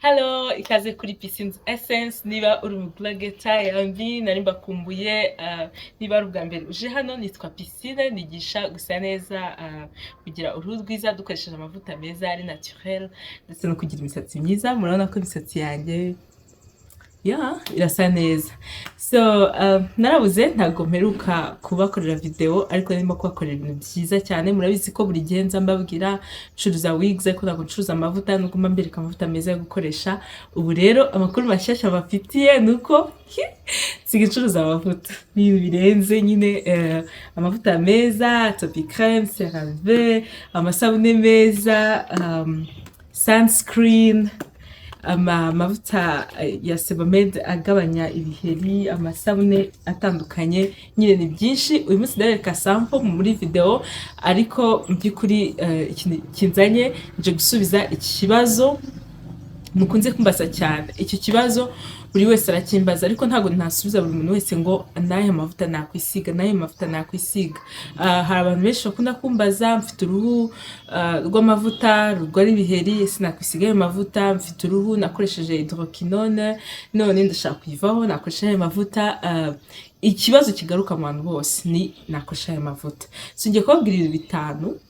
Hello, ikaze kuri Piscines Essence. Niba uri umublogeta yambi nari mbakumbuye, niba ari ubwa mbere uje hano, nitwa Piscine, nigisha gusa neza, kugira uruhu rwiza dukoresheje amavuta meza ari naturel ndetse no kugira imisatsi myiza. Murabona ko imisatsi yanjye irasa neza. So narabuze ntago mperuka kubakorera video, ariko ndimo kubakorera ibintu byiza cyane. Murabizi ko buri gihe nza mbabwira curuza wigs, ariko ntago ncuruza amavuta, nuko mbereka amavuta meza yo gukoresha. Ubu rero amakuru mashyashya bafitiye nuko sigicuruza amavuta, ibintu birenze nyine. Amavuta meza, Topicrem, Cerave, amasabune meza, sunscreen, amavuta ya Sebamed agabanya ibiheri, amasabune atandukanye, nyine ni byinshi. Uyu munsi ndareka sample muri video, ariko by'ukuri kinzanye nje gusubiza iki kibazo mukunze kumbaza cyane. Icyo kibazo buri wese arakimbaza, ariko ntago ntasubiza buri muntu wese ngo naye mavuta nakwisiga, naye mavuta nakwisiga. Hari abantu benshi bakunda kumbaza, mfite uruhu rw'amavuta rwari ibiheri, sinakwisiga ayo mavuta. Mfite uruhu nakoresheje hydroquinone, none ndashaka kuyivaho, nakoresha ayo mavuta. Ikibazo kigaruka mu bantu bose ni nakoresha ayo mavuta. So ngiye kubabwira ibintu bitanu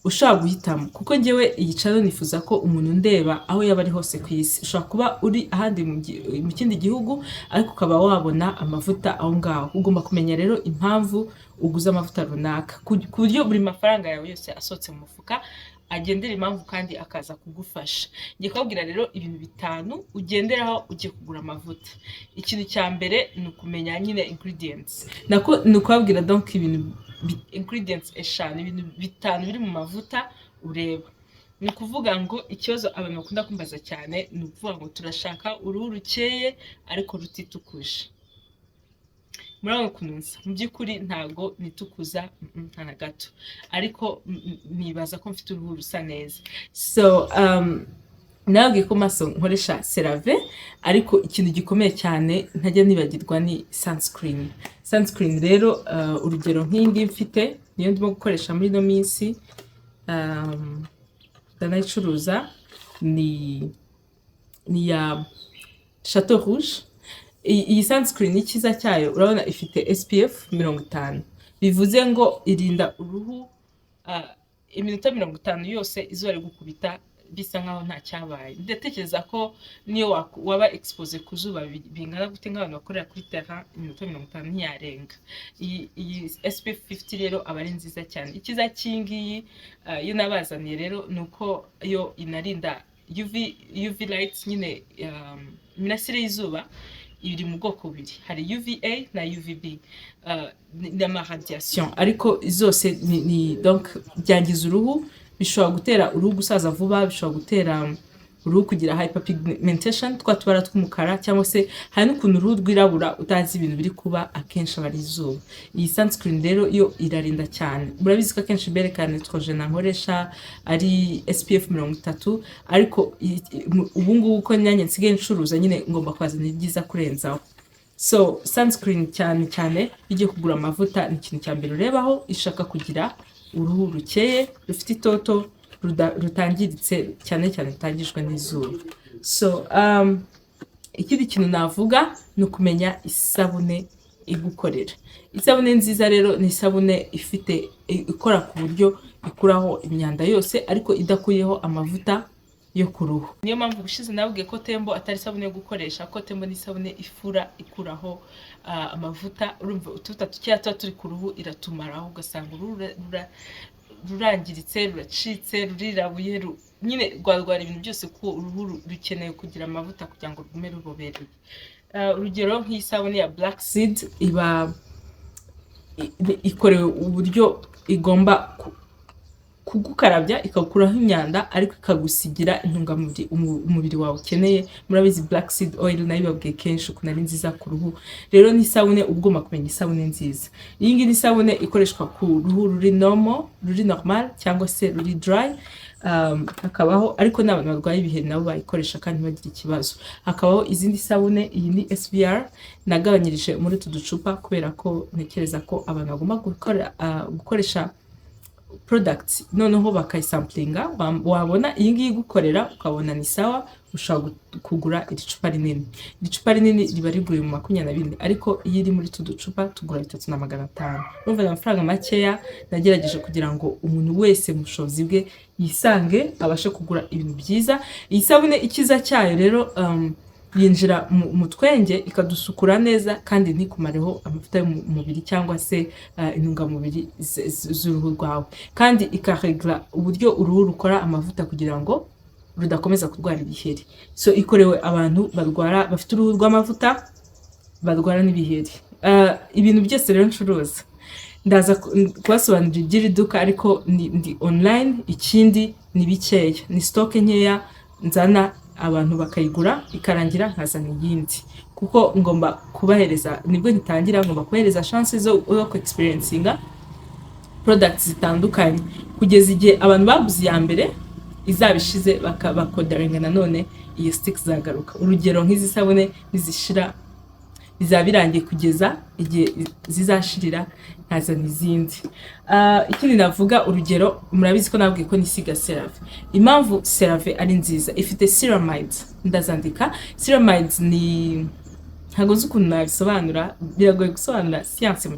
ushobora guhitamo, kuko njyewe iyi channel nifuza ko umuntu ndeba aho yaba ari hose ku isi. Ushobora kuba uri ahandi mu kindi gihugu, ariko ukaba wabona amavuta aho ngaho. Ugomba kumenya rero impamvu uguza amavuta runaka, ku buryo buri mafaranga yawe yose asohotse mu mufuka agendera impamvu kandi akaza kugufasha. Ngiye kubabwira rero ibintu bitanu ugenderaho ugiye kugura amavuta. Ikintu cya mbere ni ukumenya nyine ingredients. Nako ni ukubabwira donc ibintu ingredients eshanu, ibintu bitanu biri mu mavuta ureba. Ni kuvuga ngo ikibazo abantu bakunda kumbaza cyane ni ukuvuga ngo turashaka uruhu rukeye ariko rutitukuje. Murabona kununsa, mu by'ukuri ntago nitukuza nta na gato, ariko nibaza ko mfite uruhu rusa neza. So nabwiye ko maso nkoresha Cerave, ariko ikintu gikomeye cyane ntajya nibagirwa ni sunscreen. Sunscreen rero urugero nk'indi mfite niyo ndimo gukoresha muri no minsi, ndanayicuruza, ni ya Chateau Rouge. Iyi sunscreen ikiza cyayo urabona ifite SPF 50, bivuze ngo irinda uruhu iminota 50 yose izuba rigukubita bisa nkaho nta cyabaye. Ndatekereza ko niyo waba expose ku zuba bingana gute nk'abantu bakorera kuri terrain, iminota 50 ntiyarenga. Iyi SPF 50 rero aba ari nziza cyane. Ikiza kingiyi yo nabazaniye rero nuko yo inarinda UV lights, nyine imirasire y'izuba iri mu bwoko bubiri, hari UVA na UVB, n'ama radiation, ariko zose ni donc byangiza uruhu. Bishobora gutera uruhu gusaza vuba, bishobora gutera uruhu kugira hyperpigmentation, twa tubara tw'umukara, cyangwa se hari n'ukuntu uruhu rwirabura utazi ibintu biri kuba, akenshi aba ari izuba. Iyi sunscreen rero yo irarinda cyane. Murabizi ko akenshi berekana nitrogena nkoresha ari SPF 30, ariko ubu ngubu ko nyange nsigaye ncuruza, nyine ngomba kwazana ibyiza kurenzaho. So sunscreen cyane igiye kugura amavuta, ni ikintu cya mbere urebaho. Ishaka kugira uruhu rukeye, rufite itoto, rutangiritse cyane rutangijwe n'izuba. So ikindi kintu navuga ni ukumenya isabune igukorera. Isabune nziza rero ni isabune ikora ku buryo ikuraho imyanda yose, ariko idakuyeho amavuta yo ku ruhu. Niyo mpamvu gushize nabwiye ko Tembo atari isabune yo gukoresha, ko Tembo ni isabune ikuraho amavuta. Urumva utuvuta tukiya tuba turi ku ruhu iratumaraho, ugasanga uruhu rurangiritse, ruracitse, rurirabuye, nyine rwarwara ibintu byose, ko uruhu rukeneye kugira amavuta kugira ngo rugume rubobereye. Urugero nk'isabune ya Black Seed iba ikorewe uburyo igomba kugukarabya ikakuraho imyanda, ariko ikagusigira intungamubiri umubiri wawe ukeneye. Murabizi Black Seed oil nayo babwiye kenshi ukuntu ari nziza ku ruhu. Rero ni isabune ugomba kumenya isabune nziza. Iyi ngiyi ni isabune ikoreshwa ku ruhu ruri normal cyangwa se ruri dry. Hakabaho ariko n'abantu barwaye ibiheri nabo bayikoresha kandi bagira ikibazo. Hakabaho izindi sabune, iyi ni SVR nagabanyirije muri utu ducupa kubera ko ntekereza ko abantu bagomba gukoresha products noneho bakayisamplinga, wabona iyi ngiyi gukorera ukabona ni sawa, ushobora kugura iri cupa rinini. Iri cupa rinini riba riguye mu 24, ariko iyo iri muri tuducupa tugura 3500. Urumva amafaranga makeya nagerageje kugira ngo umuntu wese mu bushobozi bwe yisange abashe kugura ibintu byiza. Iyi sabune ikiza cyayo rero yinjira mu twenge ikadusukura neza kandi ntikumareho amavuta y'umubiri cyangwa se intungamubiri z'uruhu rwawe, kandi ikaregla uburyo uruhu rukora amavuta kugira ngo rudakomeza kurwara ibiheri. So ikorewe abantu barwara bafite uruhu rw'amavuta barwara n'ibiheri. Ibintu byose rero ncuruza ndaza kubasobanurira iby'iri duka, ariko ndi online, ikindi ni bikeya, ni stock nkeya nzana abantu bakayigura ikarangira nkazana iyindi, kuko ngomba kubahereza, nibwo ngitangira ngomba kubahereza chance zo experiencing products zitandukanye kugeza igihe abantu baguze ya mbere izabishize bakodaringa nanone iyo stick zagaruka. Urugero nk'izi sabune nizishira bizabirangiye kugeza igihe zizashirira nkazana izindi. Ikindi navuga, urugero murabizi ko nabwiye ko nisiga Cerave. Impamvu Cerave ari nziza, ifite ceramides, ndazandika. Ceramides ni ntago nzi ukuntu nabisobanura, biragoye gusobanura science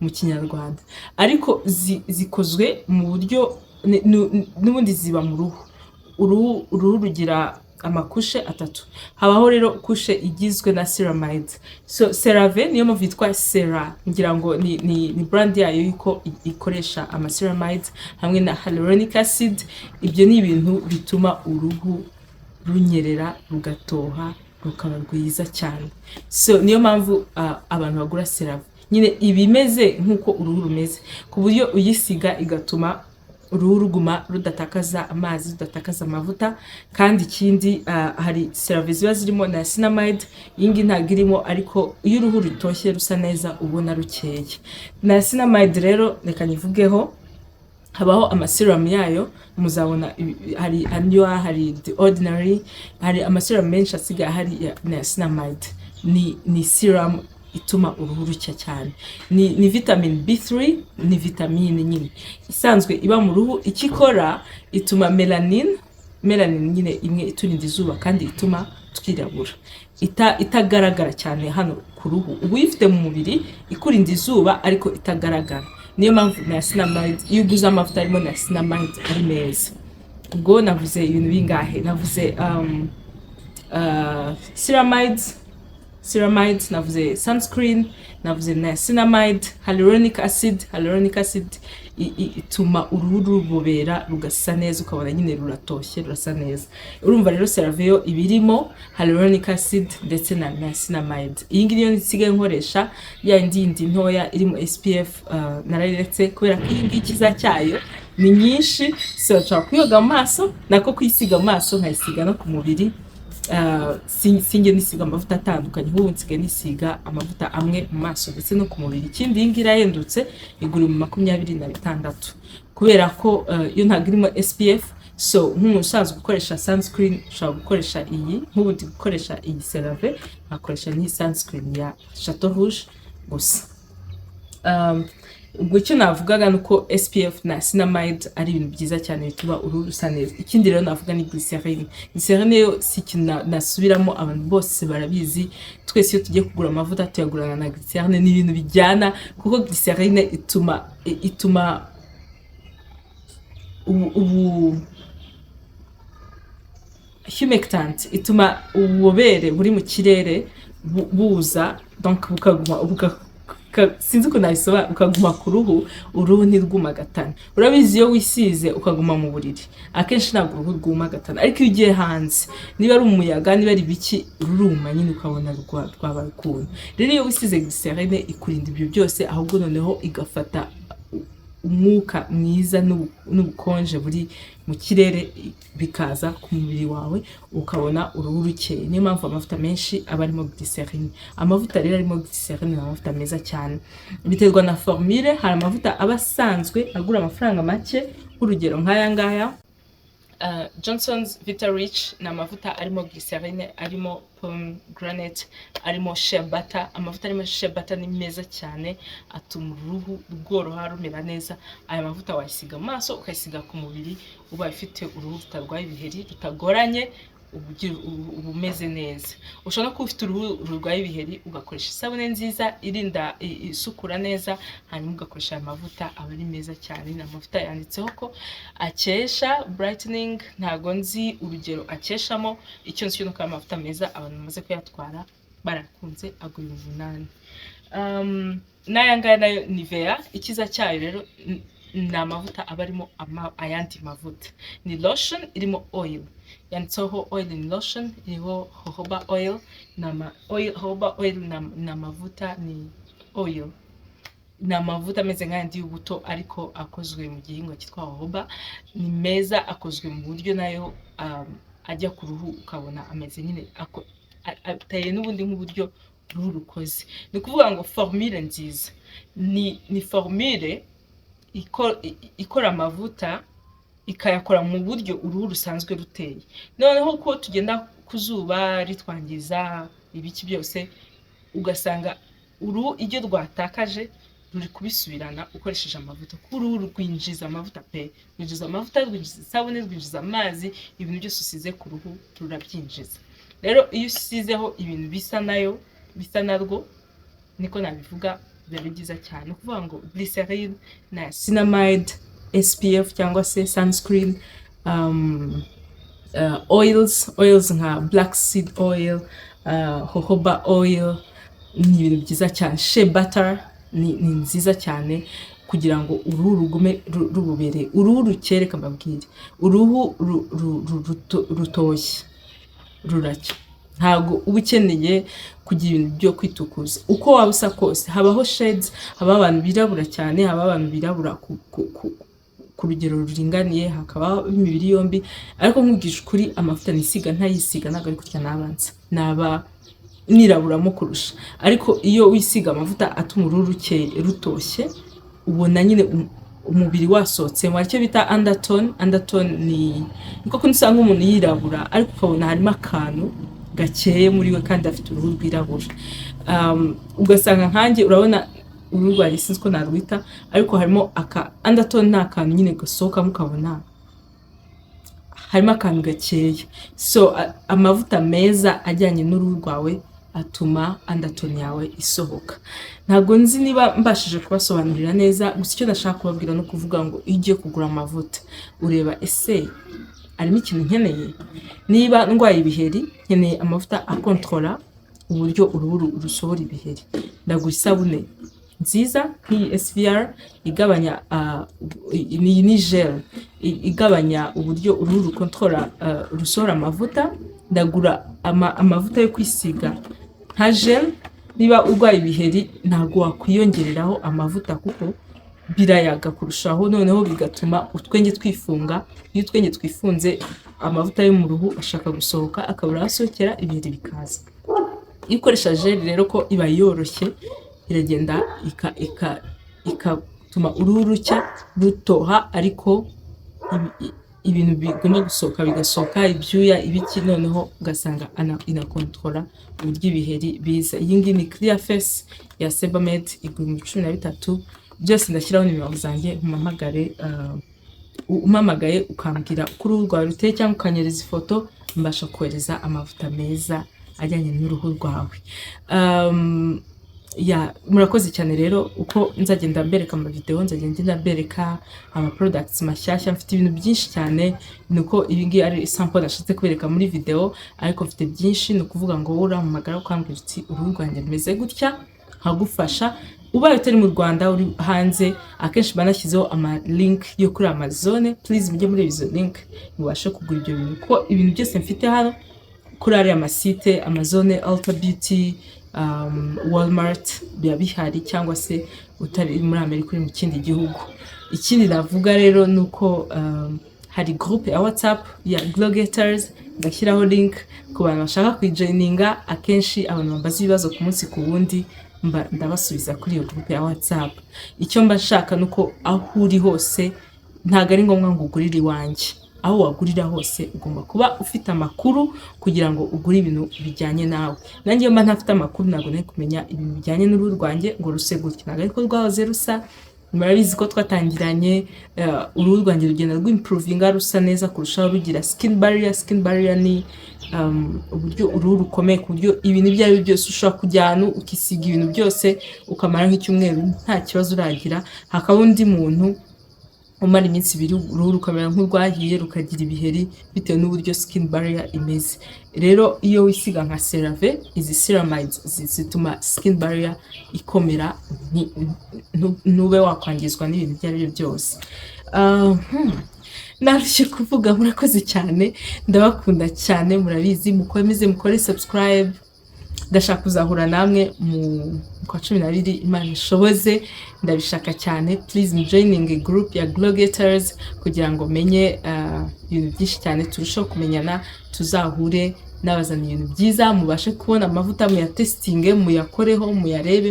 mu Kinyarwanda, ariko zikozwe mu buryo n'ubundi ziba mu ruhu. Uruhu rugira amakushe 3. Habaho rero kushe igizwe na ceramides. So Cerave niyo mpamvu yitwa Cerave, ngira ngo ni brand yayo yuko ikoresha ceramides hamwe na hyaluronic acid. Ibyo ni ibintu bituma uruhu runyerera, rugatoha, rukaba rwiza cyane. So niyo mpamvu abantu bagura Cerave. Nyine ibimeze nkuko uruhu rumeze, ku buryo uyisiga igatuma uruhu ruguma rudatakaza amazi, rudatakaza amavuta. Kandi ikindi hari Cerave ziba zirimo na niacinamide, yingi ntagirimo, ariko iyo uruhu rutoshye rusa neza ubona rukeye. Niacinamide rero reka nivugeho, habaho amaserum yayo, muzabona hari annual, hari the ordinary, hari amaserum menshi asigaye hari ya niacinamide. Ni serum ituma uruhu rucya cyane. Ni vitamin B3, ni vitamine nyine isanzwe iba mu ruhu. Ikikora ituma melanin nyine imwe iturinda izuba kandi ituma twirabura, itagaragara cyane hano ku ruhu. Ubu ifite mu mubiri ikurinda izuba ariko itagaragara. Niyo mpamvu niacinamide, iyo uguze amavuta arimo niacinamide ari meza. Ubwo navuze ibintu bingahe? Navuze ceramides, navuze sunscreen, navuze niacinamide, hyaluronic acid ituma uruhu rubobera rugasa neza, ukabona nyine ruratoshye, rurasa neza. Urumva rero Cerave yo ibirimo hyaluronic acid ndetse na niacinamide. Iyi ngiyi niyo nsigaye nkoresha, ya indi ntoya irimo SPF narayiretse kubera ko iyi ngiyi kiza cyayo ni nyinshi. So nshaka kuyoga mu maso, nako kwisiga mu maso, nkayisiga no ku mubiri. Singe nisiga amavuta atandukanye, nk'ubu nsigaye nisiga amavuta amwe mu maso ndetse no ku mubiri. Ikindi iyi ngiyi irahendutse, igura mu 26 kubera ko iyo ntabwo irimo SPF. So nk'umuntu usanzwe gukoresha sunscreen ushobora gukoresha iyi, nk'ubu ndi gukoresha iyi Cerave, nakoresha n'iyi sunscreen ya Chateau Rouge gusa. Ubwo icyo navugaga nuko SPF na niacinamide ari ibintu byiza cyane bituma uruhu rusa neza. Ikindi rero navuga ni glycerine. Glycerine yo si ikintu nasubiramo, abantu bose barabizi. Twese iyo tugiye kugura amavuta tuyagurana na glycerine, ni ibintu bijyana, kuko glycerine ituma humectant, ituma ububobere buri mu kirere buza, donc bukaguma sinzi uko nabisobanura, ukaguma ku ruhu, uruhu ntirwumagatana. Urabizi iyo wisize ukaguma mu buriri, akenshi ntabwo uruhu rwumagatana, ariko iyo ugiye hanze, niba ari umuyaga, niba ari biki, ruruma nyine ukabona rwabaye ukuntu. Rero iyo wisize glycerine ikurinda ibyo byose, ahubwo noneho igafata umwuka mwiza n'ubukonje buri mu kirere bikaza ku mubiri wawe, ukabona uruhu rukeye. Niyo mpamvu amavuta menshi aba arimo glycerine. Amavuta rero arimo glycerine ni amavuta meza cyane, biterwa na formule. Hari amavuta aba asanzwe agura amafaranga make, urugero nk'aya ngaya Johnson's Vita Rich ni amavuta arimo glycerine, arimo pomegranate, arimo shea butter. Amavuta arimo shea butter ni meza cyane, atuma uruhu rworoha rumera neza. Aya mavuta wayisiga mu maso, ukayisiga ku mubiri, uba ufite uruhu rutarwaye ibiheri, rutagoranye, ubu umeze neza. Ushobora kuba ufite uruhu rurwaye ibiheri, ugakoresha isabune nziza irinda isukura neza, hanyuma ugakoresha aya mavuta, aba ari meza cyane. Ni amavuta yanditseho ko akesha brightening, ntago nzi urugero akeshamo, icyo nzi nuko aya mavuta meza abantu bamaze kuyatwara barakunze, agura 8. N'aya ngaya nayo Nivea, ikiza cyayo rero ni amavuta aba arimo ayandi mavuta. Ni lotion irimo oil, yanditseho oil in lotion, iriho jojoba oil, jojoba oil na mavuta ni oil. Ni amavuta ameze nk'ayandi y'ubuto ariko akozwe mu gihingwa cyitwa jojoba. Ni meza, akozwe mu buryo nayo ajya ku ruhu ukabona ameze nyine ateye n'ubundi nk'uburyo uruhu rukoze. Ni kuvuga ngo formule nziza, ni formule ikora amavuta ikayakora mu buryo uruhu rusanzwe ruteye. Noneho ko tugenda kuzuba ritwangiza ibiki byose, ugasanga uruhu iryo rwatakaje ruri kubisubirana ukoresheje amavuta. Uruhu rwinjiza amavuta pe, rwinjiza amavuta, rwinjiza isabune, rwinjiza amazi, ibintu byose usize ku ruhu rurabyinjiza. Rero iyo usizeho ibintu bisa nayo, bisa narwo, niko nabivuga, biba byiza cyane. Kuvuga ngo glycerine na niacinamide, SPF cyangwa se sunscreen, oils nka black seed oil, jojoba oil, ni ibintu byiza cyane. Shea butter ni nziza cyane kugira ngo uruhu rugume rububereye. Uruhu rukereka mbabwire, uruhu rutoshye ruracya, ntago uba ukeneye kugira ibintu byo kwitukuza. Uko waba usa kose, habaho shades, haba abantu birabura cyane, haba abantu birabura ku rugero ruringaniye, hakaba imibiri yombi. Ariko nkugije kuri amavuta nisiga ntayisiga ntago ari kurya n'abanza, naba niraburamo kurusha. Ariko iyo wisiga amavuta atuma uruhu rukeye rutoshye, ubona nyine umubiri wasohotse. Aricyo bita undertone. Undertone ni niko kunsa nk'umuntu yirabura ariko ukabona harimo akantu gakeye muri we kandi afite uruhu rwirabura. Ugasanga nkanjye urabona uruhu rwari sinzi ko narwita, ariko harimo undertone, nta kantu nyine gasohoka mukabona harimo akantu gakeye. So amavuta meza ajyanye n'uruhu rwawe atuma undertone yawe isohoka. Ntago nzi niba mbashije kubasobanurira neza, gusa icyo ndashaka kubabwira no kuvuga ngo igiye kugura amavuta ureba ese arimo ikintu nkeneye. Niba ndwaye ibiheri nkeneye amavuta akontrola uburyo uruhu rusohora ibiheri, ndagura isabune nziza nk'iyi SVR igabanya ni gel igabanya uburyo uruhu rukontrola rusohora amavuta. Ndagura amavuta yo kwisiga nka gel. Niba urwaye ibiheri ntago wakwiyongereraho amavuta kuko birayaga kurushaho, noneho bigatuma utwenge twifunga. Iyo utwenge twifunze amavuta yo mu ruhu ashaka gusohoka, akabura asohokera, ibiheri bikaza. Iyo ukoresha gel rero ko iba yoroshye, iragenda ikatuma uruhu rucya rutoha, ariko ibintu bigomba gusohoka bigasohoka, ibyuya ibiki, noneho ugasanga inakontrola uburyo ibiheri biza. Iyi ngiyi ni Clear Face ya Sebamed, igura 13. Byose ndashyiraho nimero zanjye, umamagaye ukambwira uko uruhu rwawe ruteye cyangwa ukanyereza ifoto, mbasha kohereza amavuta meza ajyanye n'uruhu rwawe. Murakoze cyane rero. Uko nzagenda mbereka ama video, nzagenda mbereka ama products mashyashya. Mfite ibintu byinshi cyane, nuko ibingi ari sample nashatse kubereka muri video, ariko mfite byinshi. No kuvuga ngo urampamagara ukambwira uti uruhu rwanjye rumeze gutya, nkagufasha. Ubaye utari mu Rwanda, uri hanze, akenshi banashyizeho ama link yo kuri Amazon. Please mujye muri izo link mubashe kugura ibyo bintu, ko ibintu byose mfite hano kuri ari amasite Amazon, Ulta Beauty, Walmart biba bihari, cyangwa se utari muri Amerika uri mu kindi gihugu. Ikindi navuga rero nuko hari group ya WhatsApp ya Glow Getters, ndashyiraho link ku bantu bashaka kwijoininga. Akenshi abantu bambaza ibibazo ku munsi ku wundi, ndabasubiza kuri iyo group ya WhatsApp. Icyo mba nshaka nuko aho uri hose, ntago ari ngombwa ngo ugurire iwanjye, aho wagurira hose ugomba kuba ufite amakuru kugira ngo ugure ibintu bijyanye nawe. Nanjye iyo mba ntafite amakuru ntabwo nari kumenya ibintu bijyanye n'uruhu rwanjye ngo ruse gutya, ntabwo ariko rwahoze rusa. Murabizi ko twatangiranye uruhu rwanjye rugenda rw'improvinga rusa neza kurushaho, rugira skin barrier. Skin barrier ni uburyo uruhu rukomeye ku buryo ibintu ibyo ari byo byose ushobora kujya ahantu ukisiga ibintu byose ukamara nk'icyumweru nta kibazo uragira. Hakaba undi muntu umara iminsi ibiri uruhu rukamera nk'urwahiye rukagira ibiheri bitewe n'uburyo skin barrier imeze. Rero iyo wisiga nka Cerave, izi ceramides zituma skin barrier ikomera, ntube wakwangizwa n'ibintu ibyo ari byo byose. Narushye kuvuga, murakoze cyane, ndabakunda cyane, murabizi, mukomeze mukore subscribe. Ndashaka kuzahura namwe mu kwa 12 Imana ishoboze, ndabishaka cyane. Please joining a group ya Glow Getters kugira ngo menye ibintu byinshi cyane, turushaho kumenyana, tuzahure nabazana ibintu byiza, mubashe kubona amavuta, muyatestinge, muyakoreho, muyarebe,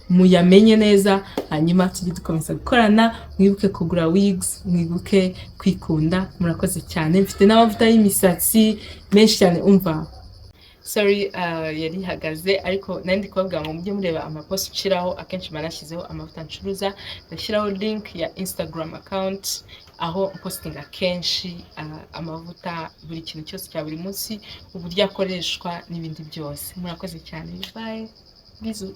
muyamenye neza, hanyuma tujye dukomeza gukorana. Mwibuke kugura wigs, mwibuke kwikunda. Murakoze cyane. Mfite n'amavuta y'imisatsi menshi cyane, umva sorry yari hagaze, ariko nandi kubabwira ngo mujye mureba amapost nshiraho, akenshi manashyizeho amavuta ncuruza. Ndashyiraho link ya Instagram account aho postinga kenshi amavuta, buri kintu cyose cya buri munsi, uburyo akoreshwa n'ibindi byose. Murakoze cyane, bye, bisous.